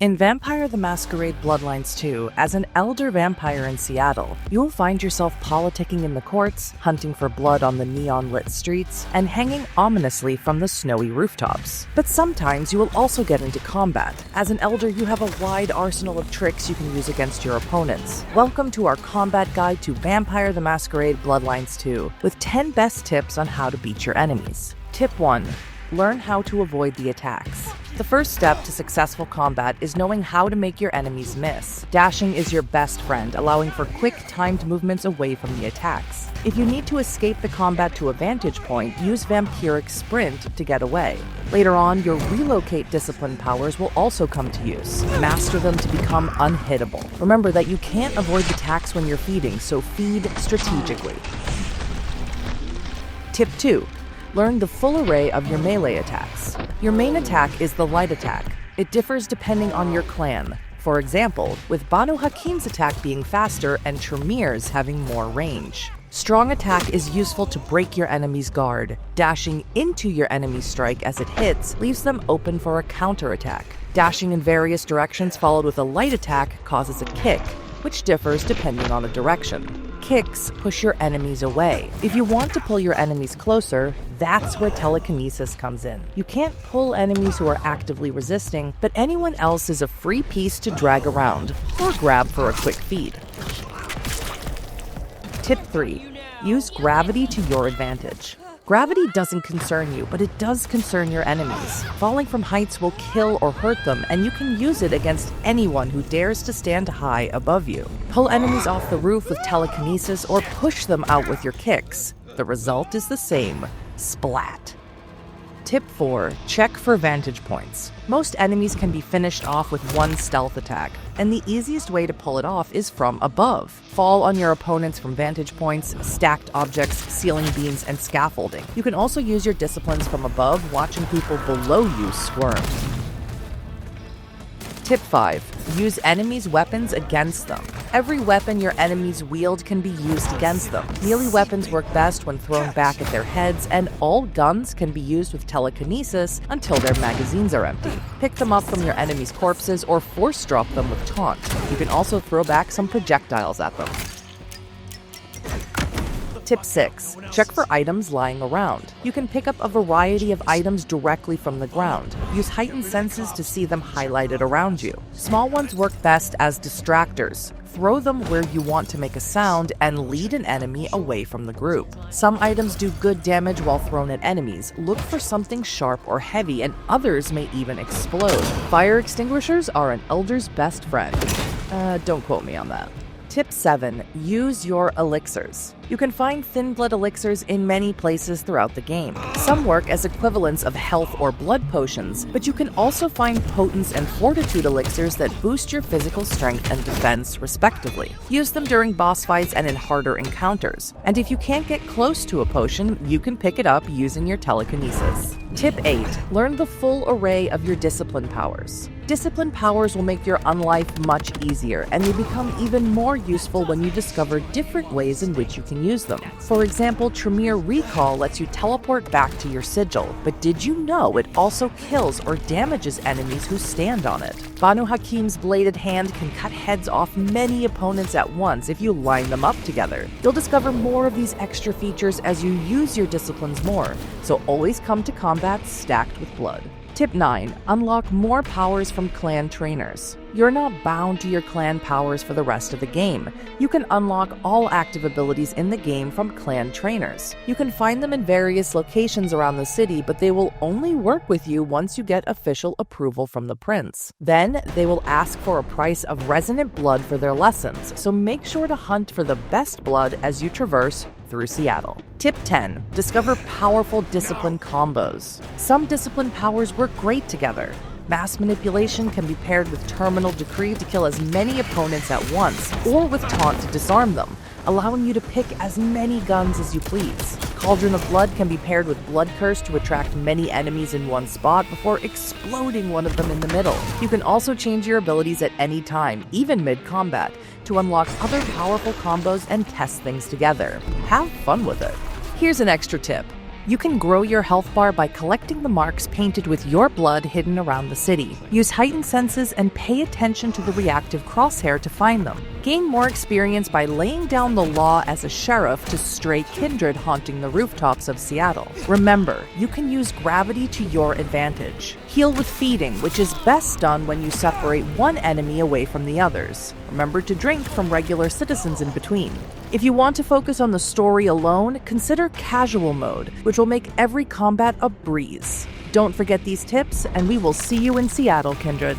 In Vampire the Masquerade Bloodlines 2, as an elder vampire in Seattle, you will find yourself politicking in the courts, hunting for blood on the neon-lit streets, and hanging ominously from the snowy rooftops. But sometimes you will also get into combat. As an elder, you have a wide arsenal of tricks you can use against your opponents. Welcome to our combat guide to Vampire the Masquerade Bloodlines 2, with 10 best tips on how to beat your enemies. Tip 1. Learn how to avoid the attacks. The first step to successful combat is knowing how to make your enemies miss. Dashing is your best friend, allowing for quick, timed movements away from the attacks. If you need to escape the combat to a vantage point, use Vampiric Sprint to get away. Later on, your relocate discipline powers will also come to use. Master them to become unhittable. Remember that you can't avoid attacks when you're feeding, so feed strategically. Tip 2. Learn the full array of your melee attacks. Your main attack is the light attack. It differs depending on your clan. For example, with Banu Hakim's attack being faster and Tremir's having more range. Strong attack is useful to break your enemy's guard. Dashing into your enemy's strike as it hits leaves them open for a counterattack. Dashing in various directions followed with a light attack causes a kick, which differs depending on the direction. Kicks push your enemies away. If you want to pull your enemies closer, that's where telekinesis comes in. You can't pull enemies who are actively resisting, but anyone else is a free piece to drag around or grab for a quick feed. Tip 3. Use gravity to your advantage. Gravity doesn't concern you, but it does concern your enemies. Falling from heights will kill or hurt them, and you can use it against anyone who dares to stand high above you. Pull enemies off the roof with telekinesis or push them out with your kicks. The result is the same: splat. Tip 4. Check for vantage points. Most enemies can be finished off with one stealth attack, and the easiest way to pull it off is from above. Fall on your opponents from vantage points, stacked objects, ceiling beams, and scaffolding. You can also use your disciplines from above, watching people below you squirm. Tip 5. Use enemies' weapons against them. Every weapon your enemies wield can be used against them. Melee weapons work best when thrown back at their heads, and all guns can be used with telekinesis until their magazines are empty. Pick them up from your enemies' corpses or force drop them with taunt. You can also throw back some projectiles at them. Tip 6. Check for items lying around. You can pick up a variety of items directly from the ground. Use heightened senses to see them highlighted around you. Small ones work best as distractors. Throw them where you want to make a sound and lead an enemy away from the group. Some items do good damage while thrown at enemies. Look for something sharp or heavy, and others may even explode. Fire extinguishers are an elder's best friend. Don't quote me on that. Tip 7. Use your elixirs. You can find thin blood elixirs in many places throughout the game. Some work as equivalents of health or blood potions, but you can also find potence and fortitude elixirs that boost your physical strength and defense, respectively. Use them during boss fights and in harder encounters. And if you can't get close to a potion, you can pick it up using your telekinesis. Tip 8. Learn the full array of your discipline powers. Discipline powers will make your unlife much easier, and they become even more useful when you discover different ways in which you can use them. For example, Tremere Recall lets you teleport back to your sigil, but did you know it also kills or damages enemies who stand on it? Banu Hakim's bladed hand can cut heads off many opponents at once if you line them up together. You'll discover more of these extra features as you use your disciplines more, so always come to combat stacked with blood. Tip 9. Unlock more powers from clan trainers. You're not bound to your clan powers for the rest of the game. You can unlock all active abilities in the game from clan trainers. You can find them in various locations around the city, but they will only work with you once you get official approval from the prince. Then, they will ask for a price of resonant blood for their lessons, so make sure to hunt for the best blood as you traverse through Seattle. Tip 10. Discover powerful discipline combos. Some discipline powers work great together. Mass manipulation can be paired with terminal decree to kill as many opponents at once, or with taunt to disarm them, allowing you to pick as many guns as you please. Cauldron of Blood can be paired with Blood Curse to attract many enemies in one spot before exploding one of them in the middle. You can also change your abilities at any time, even mid-combat, to unlock other powerful combos and test things together. Have fun with it. Here's an extra tip. You can grow your health bar by collecting the marks painted with your blood hidden around the city. Use heightened senses and pay attention to the reactive crosshair to find them. Gain more experience by laying down the law as a sheriff to stray kindred haunting the rooftops of Seattle. Remember, you can use gravity to your advantage. Heal with feeding, which is best done when you separate one enemy away from the others. Remember to drink from regular citizens in between. If you want to focus on the story alone, consider casual mode, which will make every combat a breeze. Don't forget these tips, and we will see you in Seattle, kindred.